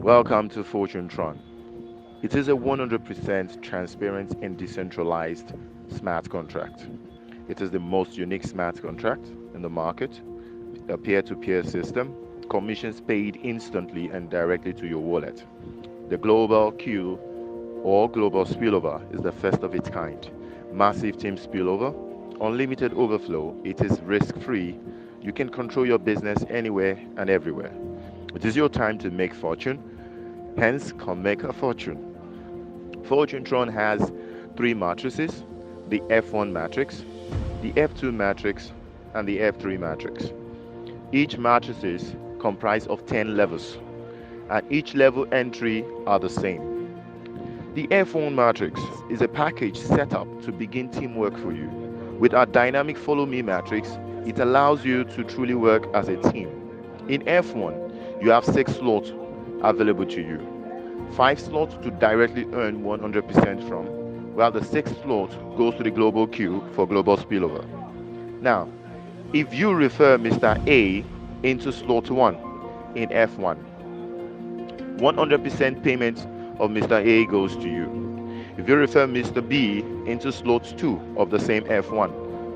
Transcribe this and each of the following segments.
Welcome to Fortune Tron. It is a 100% transparent and decentralized smart contract. It is the most unique smart contract in the market, a peer-to-peer system, commissions paid instantly and directly to your wallet. The global queue or global spillover is the first of its kind. Massive team spillover, unlimited overflow, it is risk-free. You can control your business anywhere and everywhere. It is your time to make fortune, hence come make a fortune. FortuneTron has three matrices: the F1 matrix, the F2 matrix, and the F3 matrix. Each matrices comprise of 10 levels, and each level entry are the same. The F1 matrix is a package set up to begin teamwork for you. With our dynamic follow me matrix, it allows you to truly work as a team. In F1, you have 6 slots available to you. 5 slots to directly earn 100% from, while the 6th slot goes to the global queue for global spillover. Now, if you refer Mr. A into slot 1 in F1, 100% payment of Mr. A goes to you. If you refer Mr. B into slot 2 of the same F1,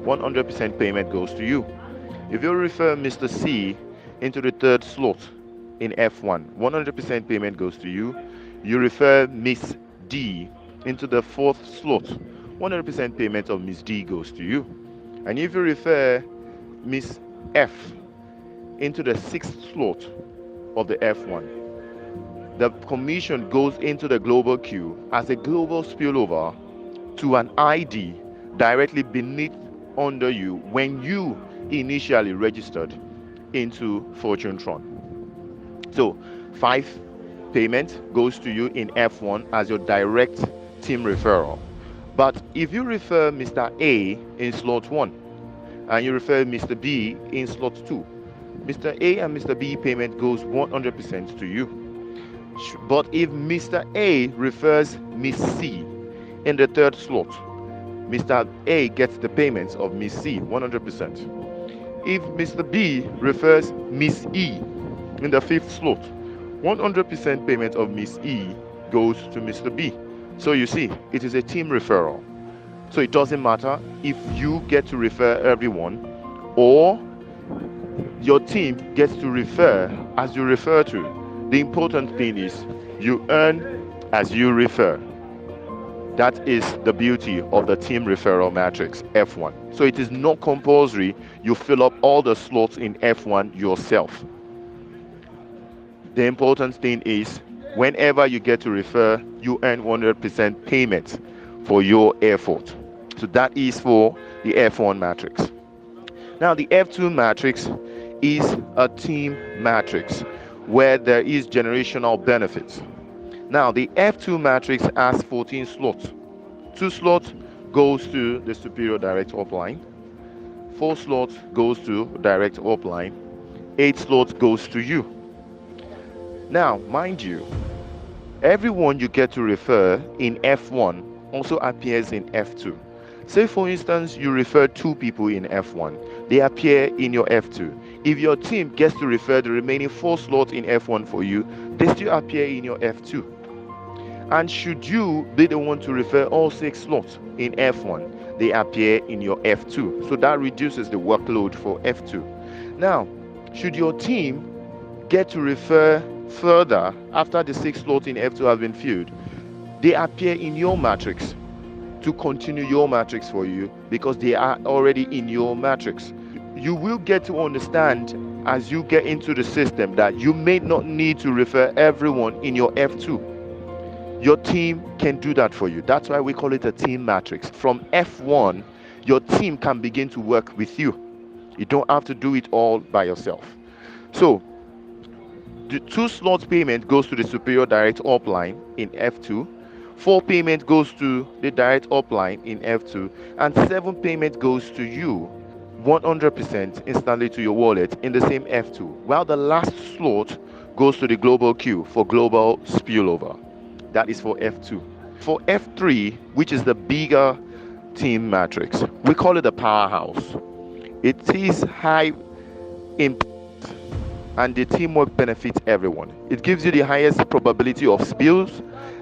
100% payment goes to you. If you refer Mr. C into the 3rd slot in F1, 100% payment goes to you. You refer Miss D into the 4th slot, 100% payment of Miss D goes to you. And if you refer Miss F into the 6th slot of the F1, the commission goes into the global queue as a global spillover to an ID directly beneath under you when you initially registered into FortuneTron. So 5 payment goes to you in F1 as your direct team referral. But if you refer Mr. A in slot 1 and you refer Mr. B in slot 2, Mr. A and Mr. B payment goes 100% to you. But if Mr. A refers Miss C in the 3rd slot, Mr. A gets the payments of Miss C 100%. If Mr. B refers Miss E in the 5th slot, 100% payment of Miss E goes to Mr. B. So you see, it is a team referral. So it doesn't matter if you get to refer everyone or your team gets to refer as you refer to. The important thing is you earn as you refer. That is the beauty of the team referral matrix, F1. So it is not compulsory you fill up all the slots in F1 yourself. The important thing is whenever you get to refer, you earn 100% payment for your effort. So that is for the F1 matrix. Now the F2 matrix is a team matrix where there is generational benefits. Now the F2 matrix has 14 slots. 2 slots goes to the superior direct upline. 4 slots goes to direct upline. 8 slots goes to you. Now, mind you, everyone you get to refer in F1 also appears in F2. Say for instance, you refer 2 people in F1, they appear in your F2. If your team gets to refer the remaining 4 slots in F1 for you, they still appear in your F2. And should you be the one to refer all 6 slots in F1, they appear in your F2. So that reduces the workload for F2. Now, should your team get to refer further after the 6 slots in F2 have been filled, they appear in your matrix to continue your matrix for you because they are already in your matrix. You will get to understand as you get into the system that you may not need to refer everyone in your F2. Your team can do that for you. That's why we call it a team matrix. From F1, your team can begin to work with you. You don't have to do it all by yourself. So the 2 slots payment goes to the superior direct upline in F2. 4 payment goes to the direct upline in F2, and 7 payment goes to you 100% instantly to your wallet in the same F2, while the last slot goes to the global queue for global spillover. That is for F2. For F3, which is the bigger team matrix, we call it a powerhouse. It is high impact and the teamwork benefits everyone. It gives you the highest probability of spills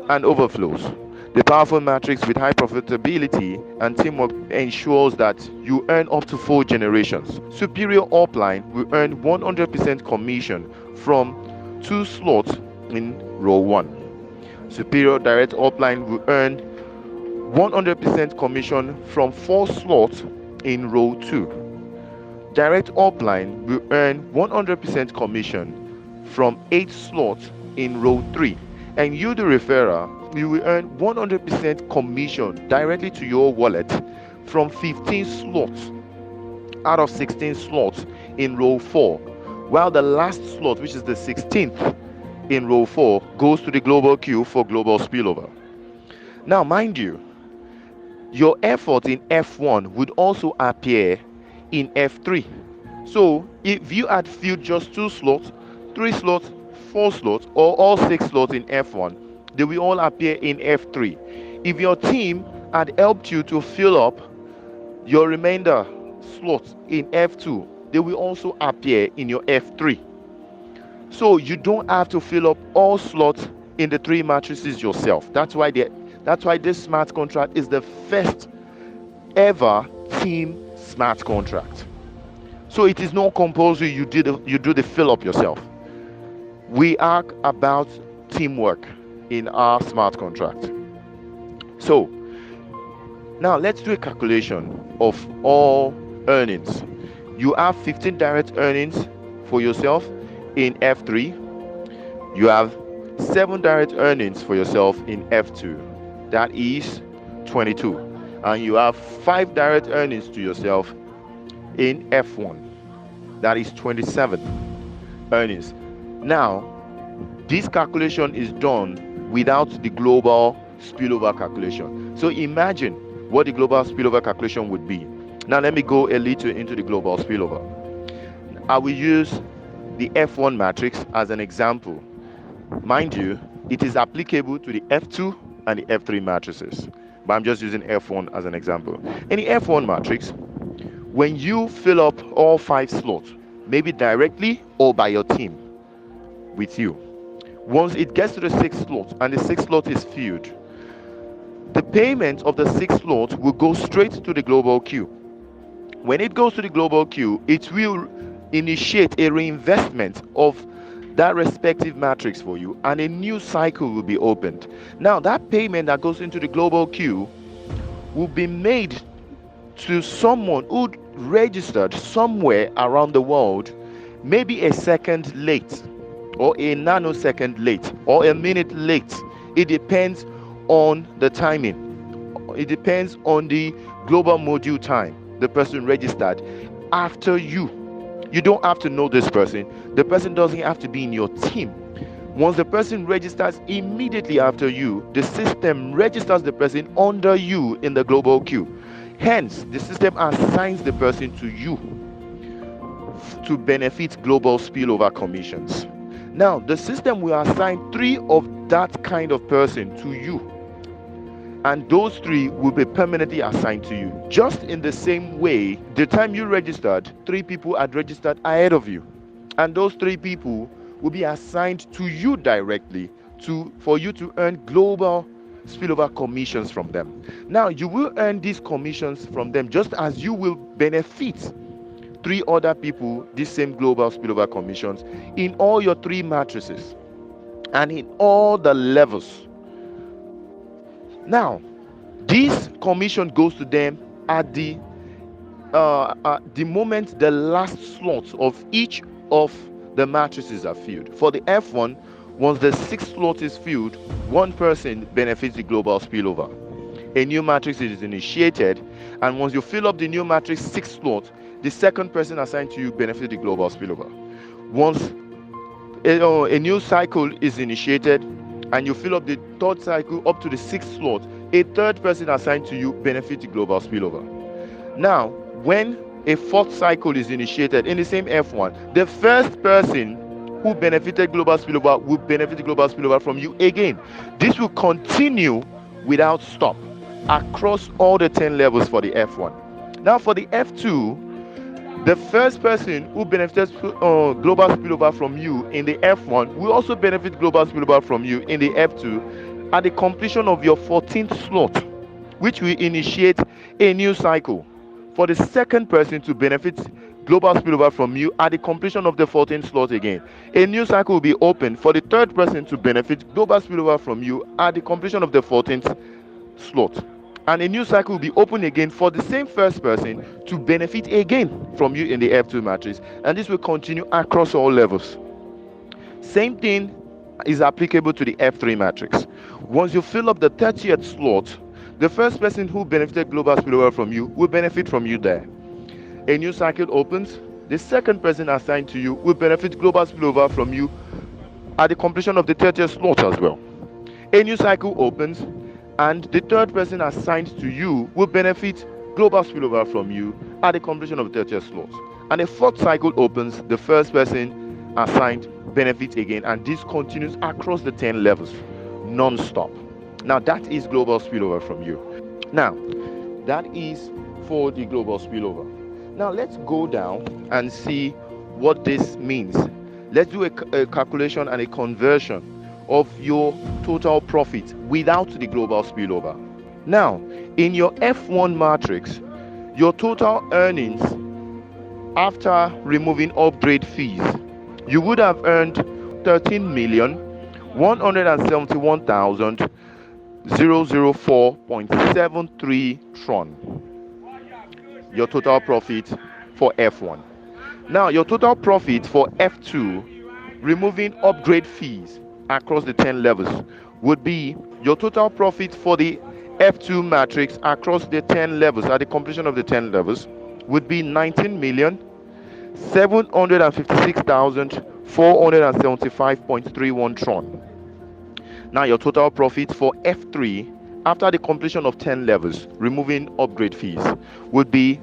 and overflows. The powerful matrix with high profitability and teamwork ensures that you earn up to 4 generations. Superior upline will earn 100% commission from 2 slots in row 1. Superior direct upline will earn 100% commission from 4 slots in row 2. Direct upline will earn 100% commission from 8 slots in row 3. And you, the referrer, you will earn 100% commission directly to your wallet from 15 slots out of 16 slots in row 4, while the last slot, which is the 16th in row 4, goes to the global queue for global spillover. Now, mind you, your effort in F1 would also appear in F3. So if you had filled just 2 slots, 3 slots, 4 slots, or all 6 slots in F1, they will all appear in F3. If your team had helped you to fill up your remainder slots in F2, they will also appear in your F3. So you don't have to fill up all slots in the 3 matrices yourself. That's why this smart contract is the first ever team smart contract. So it is not compulsory you do the fill up yourself. We are about teamwork in our smart contract. So now let's do a calculation of all earnings. You have 15 direct earnings for yourself in F3. You have 7 direct earnings for yourself in F2. That is 22. And you have 5 direct earnings to yourself in F1. That is 27 earnings. Now, this calculation is done without the global spillover calculation. So imagine what the global spillover calculation would be. Now let me go a little into the global spillover. I will use the F1 matrix as an example. Mind you, it is applicable to the F2 and the F3 matrices, but I'm just using F1 as an example. In the F1 matrix, when you fill up all 5 slots, maybe directly or by your team with you, once it gets to the 6th slot and the 6th slot is filled, the payment of the 6th slot will go straight to the global queue. When it goes to the global queue, it will initiate a reinvestment of that respective matrix for you, and a new cycle will be opened. Now that payment that goes into the global queue will be made to someone who registered somewhere around the world, maybe a second late, or a nanosecond late, or a minute late. It depends on the timing. It depends on the global module time the person registered after you. You don't have to know this person. The person doesn't have to be in your team. Once the person registers immediately after you, the system registers the person under you in the global queue. Hence, the system assigns the person to you to benefit global spillover commissions. Now, the system will assign 3 of that kind of person to you, and those 3 will be permanently assigned to you. Just in the same way, the time you registered, 3 people had registered ahead of you, and those 3 people will be assigned to you directly for you to earn global spillover commissions from them. Now, you will earn these commissions from them just as you will benefit 3 other people these same global spillover commissions in all your 3 matrices and in all the levels. Now, this commission goes to them at the moment the last slots of each of the matrices are filled. For the F1, once the 6th slot is filled, one person benefits the global spillover. A new matrix is initiated, and once you fill up the new matrix 6th slot, the second person assigned to you benefits the global spillover. Once a new cycle is initiated and you fill up the 3rd cycle up to the 6th slot, a 3rd person assigned to you benefits the global spillover. Now, when a 4th cycle is initiated in the same F1, the first person who benefited global spillover will benefit the global spillover from you again. This will continue without stop across all the 10 levels for the F1. Now for the F2, The first person who benefits global spillover from you in the F1 will also benefit global spillover from you in the F2 at the completion of your 14th slot, which will initiate a new cycle for the second person to benefit global spillover from you at the completion of the 14th slot again. A new cycle will be open for the third person to benefit global spillover from you at the completion of the 14th slot. And a new cycle will be open again for the same first person to benefit again from you in the F2 matrix. And this will continue across all levels. Same thing is applicable to the F3 matrix. Once you fill up the 30th slot, the first person who benefited global spillover from you will benefit from you there. A new cycle opens. The second person assigned to you will benefit global spillover from you at the completion of the 30th slot as well. A new cycle opens, and the third person assigned to you will benefit global spillover from you at the completion of the 30th slot. And a fourth cycle opens, the first person assigned benefits again, and this continues across the 10 levels non-stop. Now that is global spillover from you. Now that is for the global spillover. Now let's go down and see what this means. Let's do a calculation and a conversion of your total profit without the global spillover. Now, in your F1 matrix, your total earnings after removing upgrade fees, you would have earned 13,171,004.73 Tron. Your total profit for F1. Now, your total profit for F2, removing upgrade fees across the 10 levels, would be your total profit for the F2 matrix across the 10 levels at the completion of the 10 levels would be 19,756,475.31 Tron. Now your total profit for F3 after the completion of 10 levels, removing upgrade fees, would be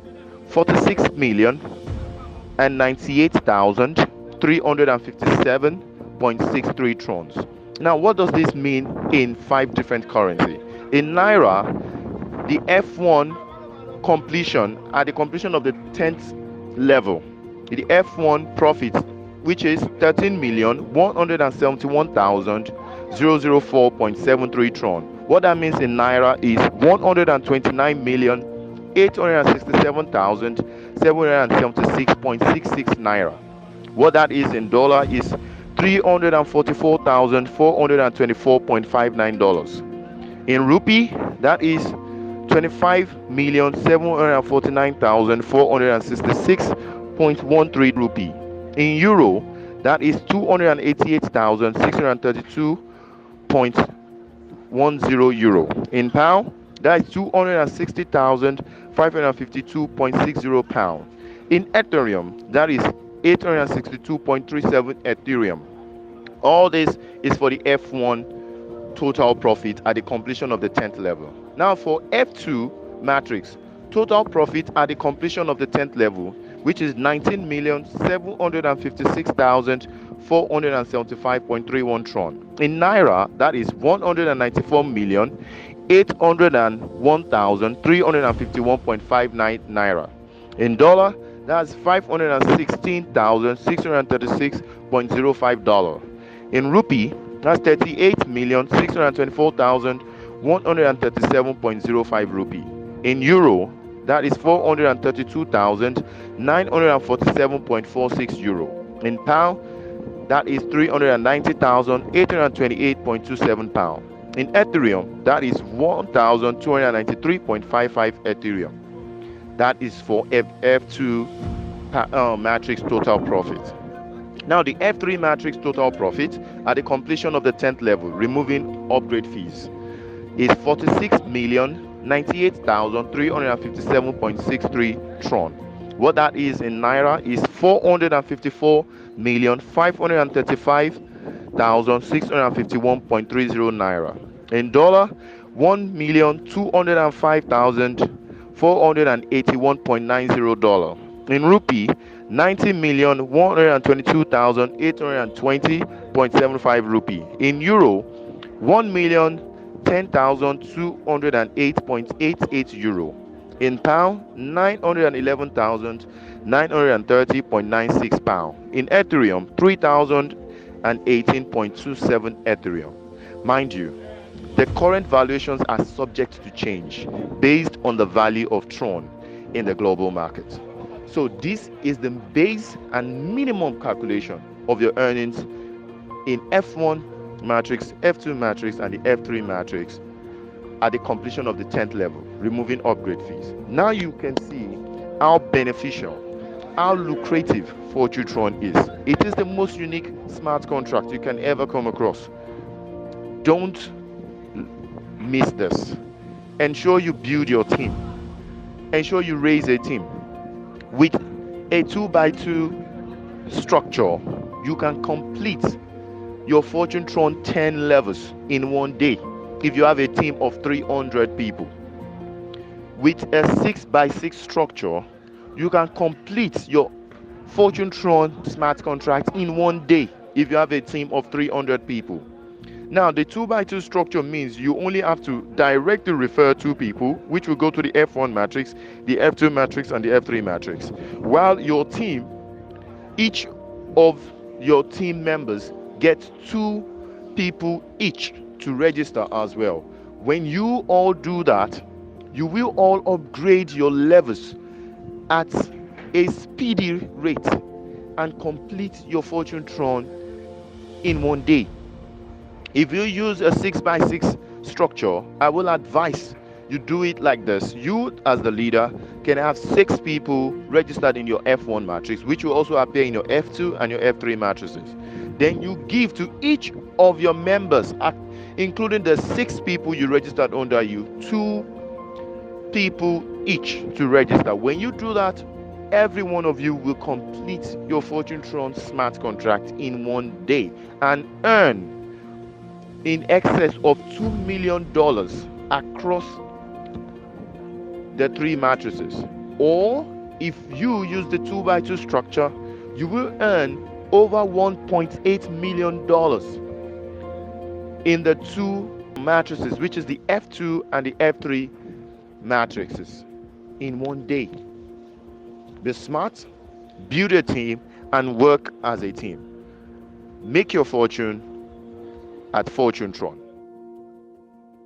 46,098,357.63 Trons. Now what does this mean in 5 different currency? In Naira, the F1 completion at the completion of the 10th level, the F1 profit, which is 13,171,004.73 Tron. What that means in Naira is 129,867,776.66 Naira. What that is in dollar is $344,424.59. In rupee, that is 25,749,466.13 rupee. In euro, that is 288,632.10 euro. In pound, that is 260,552.60 pound. In Ethereum, that is 862.37 Ethereum. All this is for the F1 total profit at the completion of the 10th level. Now for F2 matrix, total profit at the completion of the 10th level, which is 19,756,475.31 Tron. In Naira, that is 194,801,351.59 Naira. In dollar, that's $516,636.05. In rupee, that's 38,624,137.05 rupee. In euro, that is 432,947.46 euro. In pound, that is 390,828.27 pound. In Ethereum, that is 1,293.55 Ethereum. That is for F2 matrix total profit. Now the F3 matrix total profit at the completion of the 10th level, removing upgrade fees, is 46,098,357.63 Tron. What that is in Naira is 454,535,651.30 Naira. In dollar, 1,205,481.90 dollar. In rupee, 90,122,820.75 rupee. In euro, 1,010,208.88 euro. In pound, 911,930.96 pound. In Ethereum, 3,018.27 Ethereum. Mind you, the current valuations are subject to change based on the value of Tron in the global market. So this is the base and minimum calculation of your earnings in F1 matrix, F2 matrix, and the F3 matrix at the completion of the 10th level, removing upgrade fees. Now you can see how beneficial, how lucrative FortuneTron is. It is the most unique smart contract you can ever come across. Don't miss this. Ensure you build your team. Ensure you raise a team. With a 2x2 structure, you can complete your FortuneTron 10 levels in one day if you have a team of 300 people. With a 6x6 structure, you can complete your FortuneTron smart contract in one day if you have a team of 300 people. Now, the 2x2 structure means you only have to directly refer 2 people, which will go to the F1 matrix, the F2 matrix, and the F3 matrix. While your team, each of your team members get 2 people each to register as well. When you all do that, you will all upgrade your levels at a speedy rate and complete your FortuneTron in one day. If you use a 6x6 structure, I will advise you do it like this. You, as the leader, can have 6 people registered in your F1 matrix, which will also appear in your F2 and your F3 matrices. Then you give to each of your members, including the 6 people you registered under you, 2 people each to register. When you do that, every one of you will complete your FortuneTron smart contract in one day and earn in excess of $2 million across the 3 matrices. Or if you use the 2x2 structure, you will earn over $1.8 million in the 2 matrices, which is the F2 and the F3 matrices, in one day. Be smart, build a team, and work as a team. Make your fortune at FortuneTron.